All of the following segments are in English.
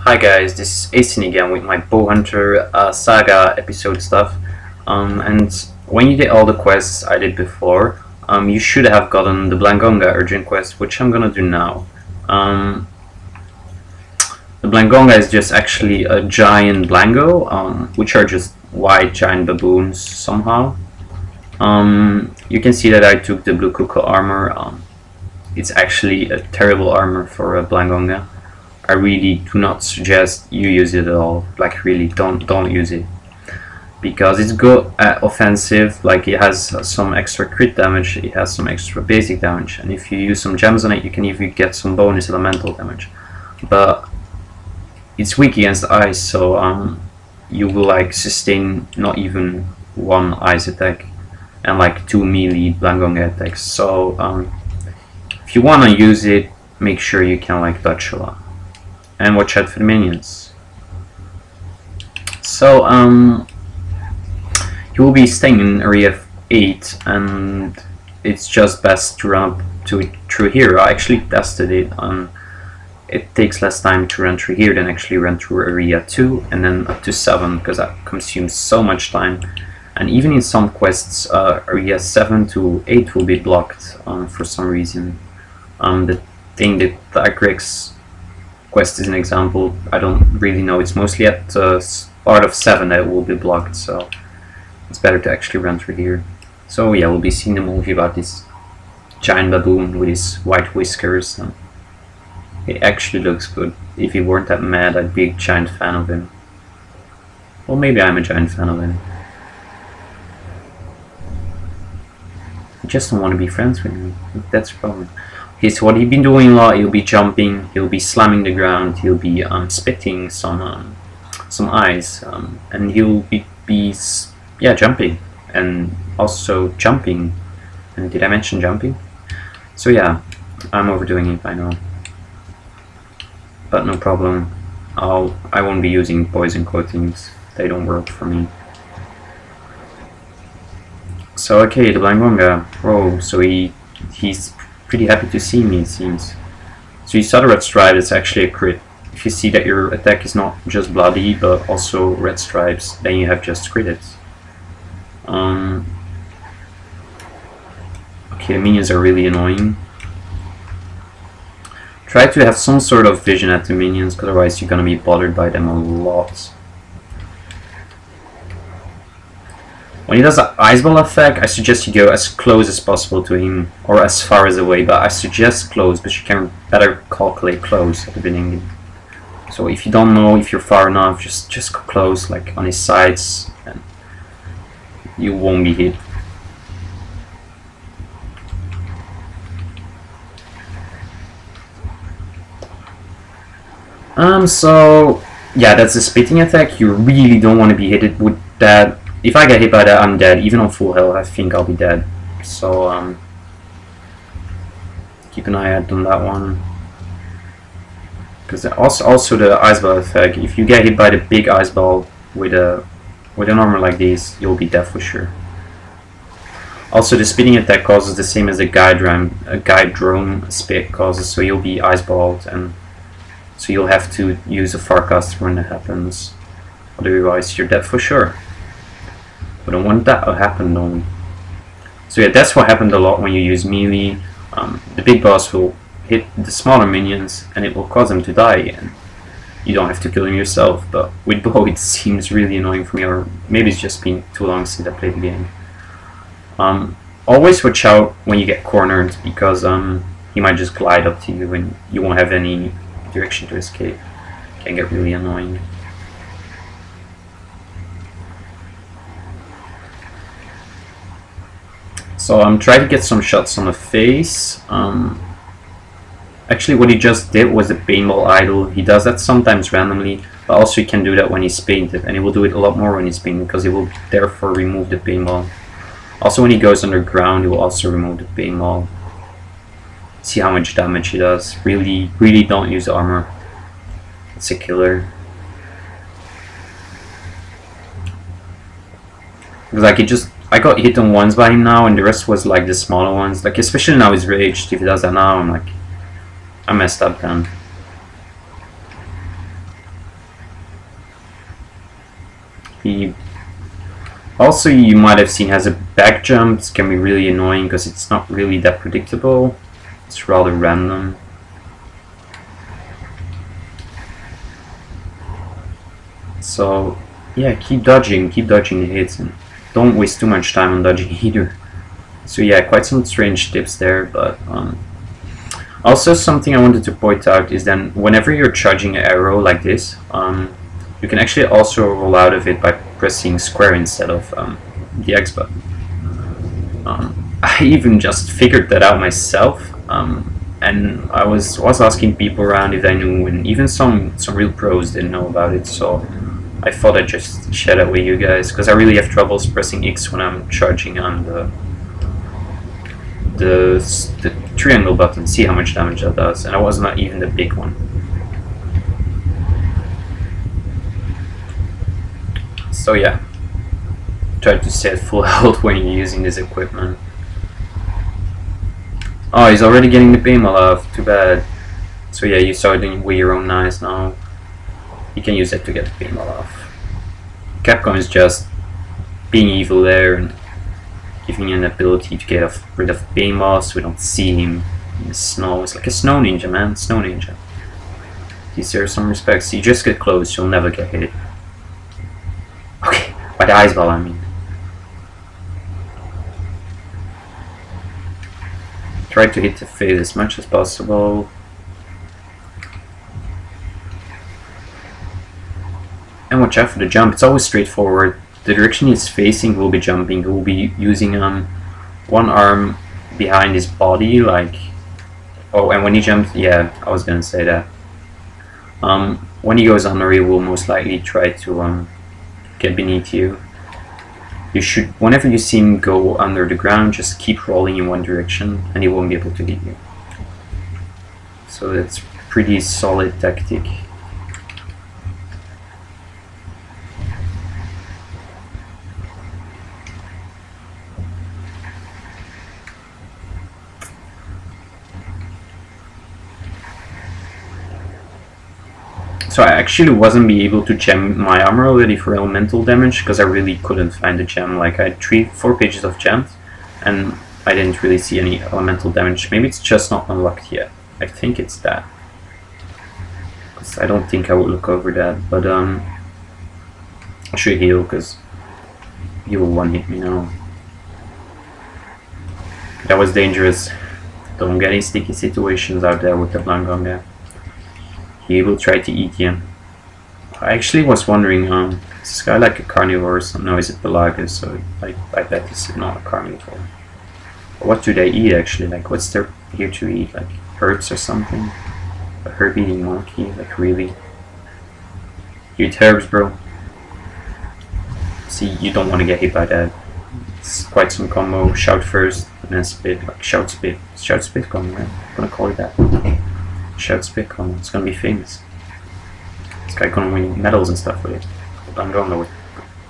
Hi guys, this is Asin again with my Bow Hunter Saga episode stuff. And when you did all the quests I did before, you should have gotten the Blangonga urgent quest, which I'm gonna do now. The Blangonga is just actually a giant Blango, which are just white giant baboons somehow. You can see that I took the blue Kuko armor. It's actually a terrible armor for a Blangonga. I really do not suggest you use it at all. Like, really, don't use it, because it's good at offensive. Like, it has some extra crit damage, it has some extra basic damage, and if you use some gems on it, you can even get some bonus elemental damage. But it's weak against ice, so you will like sustain not even one ice attack and like 2 melee Blangonga attacks. So if you want to use it, make sure you can like dodge a lot. And watch out for the minions. So you will be staying in area 8, and it's just best to run up to it through here. I actually tested it. It takes less time to run through here than actually run through area 2 and then up to 7, because that consumes so much time. And even in some quests, area 7 to 8 will be blocked for some reason. The thing that the Agrex quest is an example. I don't really know. It's mostly at part of 7 that it will be blocked, so it's better to actually run through here. So yeah, we'll be seeing the movie about this giant baboon with his white whiskers. And it actually looks good. If he weren't that mad, I'd be a giant fan of him. Well, maybe I'm a giant fan of him. I just don't want to be friends with him. That's the problem. Okay, so what he'll be doing a lot, he'll be jumping, he'll be slamming the ground, he'll be spitting some ice, and he'll be jumping, and also jumping. And did I mention jumping? So yeah, I'm overdoing it, I know, but no problem. I won't be using poison coatings. They don't work for me. So okay, the Blangonga. Oh, so he's pretty happy to see me, it seems. So you saw the red stripe. It's actually a crit. If you see that your attack is not just bloody but also red stripes, then you have just critted. Okay, the minions are really annoying. Try to have some sort of vision at the minions, otherwise you're gonna be bothered by them a lot. When he does the ice ball effect, I suggest you go as close as possible to him, or as far as away, but I suggest close, but you can better calculate close at the beginning. So if you don't know if you're far enough, just go close, like on his sides, and you won't be hit. So yeah, that's the spitting attack. You really don't want to be hit with that. If I get hit by that, I'm dead. Even on full health, I think I'll be dead. So keep an eye out on that one. Because also the ice ball effect. If you get hit by the big ice ball with an armor like this, you'll be dead for sure. Also, the spitting attack causes the same as a guide drone spit causes. So you'll be ice balled, and so you'll have to use a Farcaster when that happens. Otherwise, you're dead for sure. We don't want that to happen though. So yeah, that's what happened a lot when you use melee. The big boss will hit the smaller minions and it will cause them to die, and you don't have to kill them yourself. But with bow it seems really annoying for me, or maybe it's just been too long since I played the game. Always watch out when you get cornered, because he might just glide up to you and you won't have any direction to escape. It can get really annoying. So I'm trying to get some shots on the face. Actually, what he just did was a paintball idol. He does that sometimes randomly, but also he can do that when he's painted, and he will do it a lot more when he's painted, because he will therefore remove the paintball. Also, when he goes underground, he will also remove the paintball. See how much damage he does. Really don't use armor. It's a killer. Because like I got hit on once by him now, and the rest was like the smaller ones. Like, especially now he's raged. If he does that now, I'm like, I messed up then. He also, you might have seen, has a back jump. It can be really annoying because it's not really that predictable. It's rather random. So yeah, keep dodging the hits, and don't waste too much time on dodging either. So yeah, quite some strange tips there, but also something I wanted to point out is then whenever you're charging an arrow like this, you can actually also roll out of it by pressing square instead of the X button. I even just figured that out myself, and I was asking people around if they knew, and even some real pros didn't know about it, so I thought I'd just share that with you guys, because I really have troubles pressing X when I'm charging on the triangle button. See how much damage that does, and I was not even the big one. So yeah, try to stay at full health when you're using this equipment. Oh, he's already getting the paintball off, too bad. So yeah, you saw it with your own eyes now. You can use it to get the paintball off. Capcom is just being evil there and giving you an ability to get rid of paintballs so we don't see him in the snow. It's like a snow ninja, man. Snow ninja. Deserve some respect. So you just get close, you'll never get hit. Okay, by the ice ball, I mean. Try to hit the face as much as possible. And watch out for the jump. It's always straightforward. The direction he's facing will be jumping. He will be using one arm behind his body, like... Oh, and when he jumps... Yeah, I was gonna say that. When he goes under, he will most likely try to get beneath you. You should, whenever you see him go under the ground, just keep rolling in one direction and he won't be able to hit you. So that's pretty solid tactic. So I actually wasn't be able to gem my armor already for elemental damage because I really couldn't find a gem. Like I had 4 pages of gems and I didn't really see any elemental damage. Maybe it's just not unlocked yet. I think it's that. Because I don't think I would look over that. But I should heal because he will one hit me now. That was dangerous. Don't get any sticky situations out there with the Blangonga. He will try to eat you. I actually was wondering, is this guy like a carnivore or something? No, he's a pelagus, so I bet he's not a carnivore. What do they eat actually? Like, what's there here to eat? Like herbs or something? A herb-eating monkey? Like, really? You eat herbs, bro? See, you don't want to get hit by that. It's quite some combo. Shout first, and then spit. Like, shout spit. Shout spit combo, right? I'm gonna call it that. Shout spit combo. It's gonna be famous. This guy gonna win medals and stuff with it. I'm going with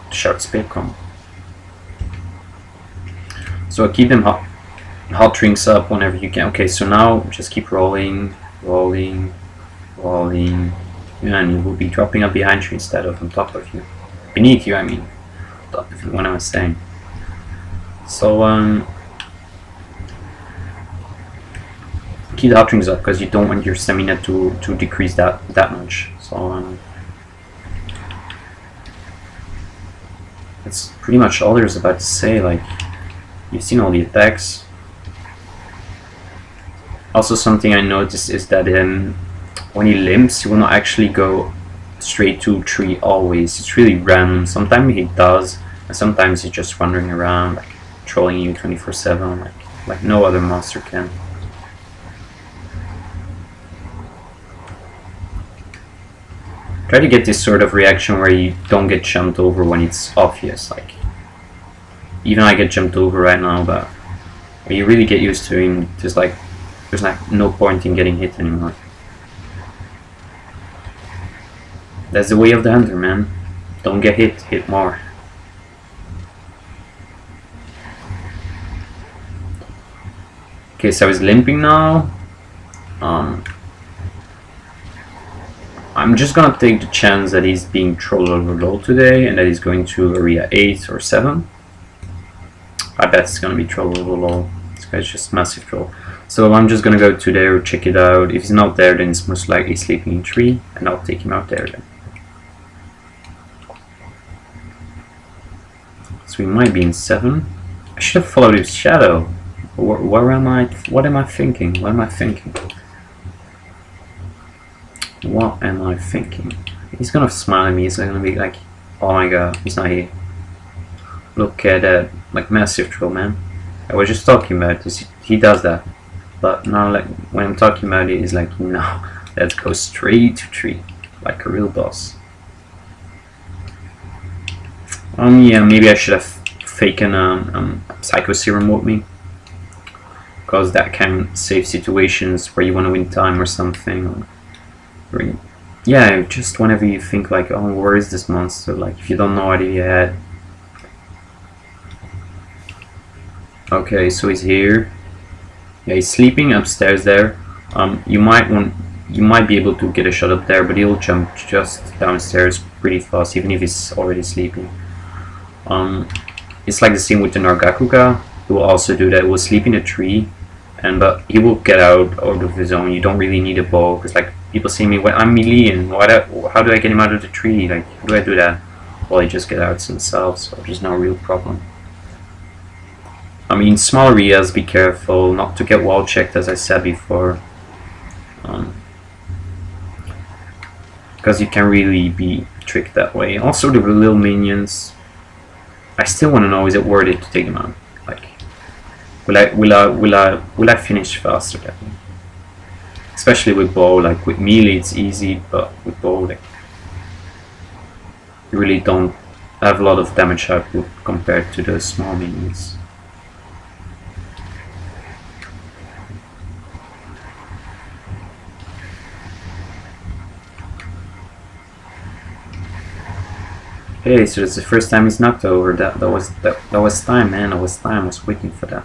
shout spit combo. So keep them hot drinks up whenever you can. Okay, so now just keep rolling, rolling, rolling. Yeah, and you will be dropping up behind you instead of on top of you. Beneath you, I mean. Top of you, what I was saying. So keep the hot drinks up because you don't want your stamina to decrease that much. So that's pretty much all there's about to say. Like, you've seen all the attacks. Also, something I noticed is that when he limps, he will not actually go straight to 3 always. It's really random. Sometimes he does, and sometimes he's just wandering around, like trolling you 24/7, like no other monster can. Try to get this sort of reaction where you don't get jumped over when it's obvious. Like, even I get jumped over right now, but when you really get used to him, there's like no point in getting hit anymore. That's the way of the hunter, man. Don't get hit, hit more. Okay, so he's limping now. I'm just gonna take the chance that he's being trolled over low today and that he's going to area 8 or 7. I bet it's gonna be trolled over low. This guy's just massive troll. So I'm just gonna go to there, check it out. If he's not there, then it's most likely sleeping in 3, and I'll take him out there then. So he might be in 7. I should have followed his shadow. Where am I? What am I thinking? What am I thinking? What am I thinking? He's gonna smile at me. He's gonna be like, "Oh my god, he's not here." Look at that, like massive troll, man. I was just talking about this. He does that, but now, like when I'm talking about it, he's like, "No, let's go straight to 3, like a real boss." Yeah, maybe I should have taken Psycho Serum with me, because that can save situations where you want to win time or something. Or, yeah, just whenever you think like, oh, where is this monster? Like if you don't know what he had. Okay, so he's here. Yeah, he's sleeping upstairs there. You might be able to get a shot up there, but he'll jump just downstairs pretty fast, even if he's already sleeping. It's like the same with the Nargacuga. He will also do that. He will sleep in a tree, but he will get out of his zone. You don't really need a bow, because like people see me when I'm melee, and how do I get him out of the tree? Like, how do I do that? Well, he just get out himself, so there's no real problem. I mean, small areas, be careful not to get wall checked, as I said before, because you can really be tricked that way. Also, the little minions. I still want to know: is it worth it to take them out? Like, will I finish faster that way? Especially with bow. Like with melee, it's easy, but with bow, like, you really don't have a lot of damage output compared to the small minions. Okay, so it's the first time he's knocked over. That was time, man. That was time. I was waiting for that.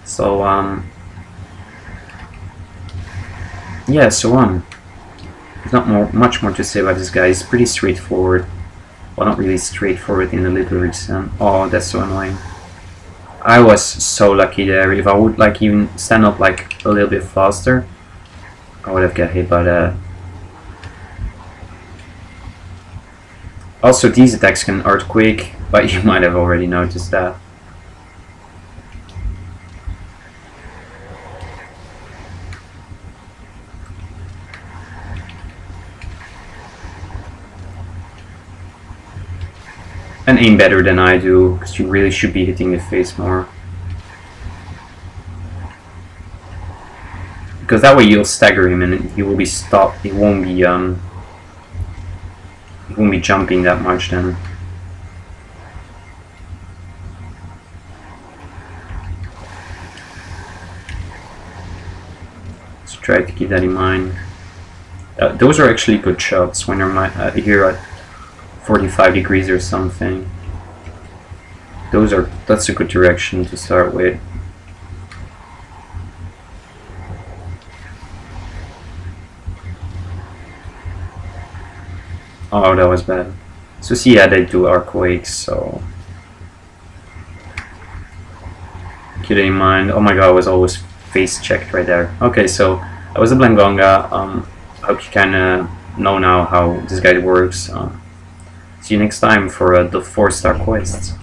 So yeah. So there's not much more to say about this guy. He's pretty straightforward. Well, not really straightforward in a literal sense. Oh, that's so annoying. I was so lucky there. If I would like even stand up like a little bit faster, I would have got hit by that. Also, these attacks can earthquake, but you might have already noticed that. And aim better than I do, because you really should be hitting the face more. Because that way you'll stagger him and he will be stopped. He won't be jumping that much then. So try to keep that in mind. Those are actually good shots when you're here at 45 degrees or something. That's a good direction to start with. Oh, that was bad. So see, yeah, they do earthquakes, so keep it in mind. Oh my god, I was always face checked right there. Okay, so that was a Blangonga. I hope you kinda know now how this guy works. See you next time for the 4-star quest.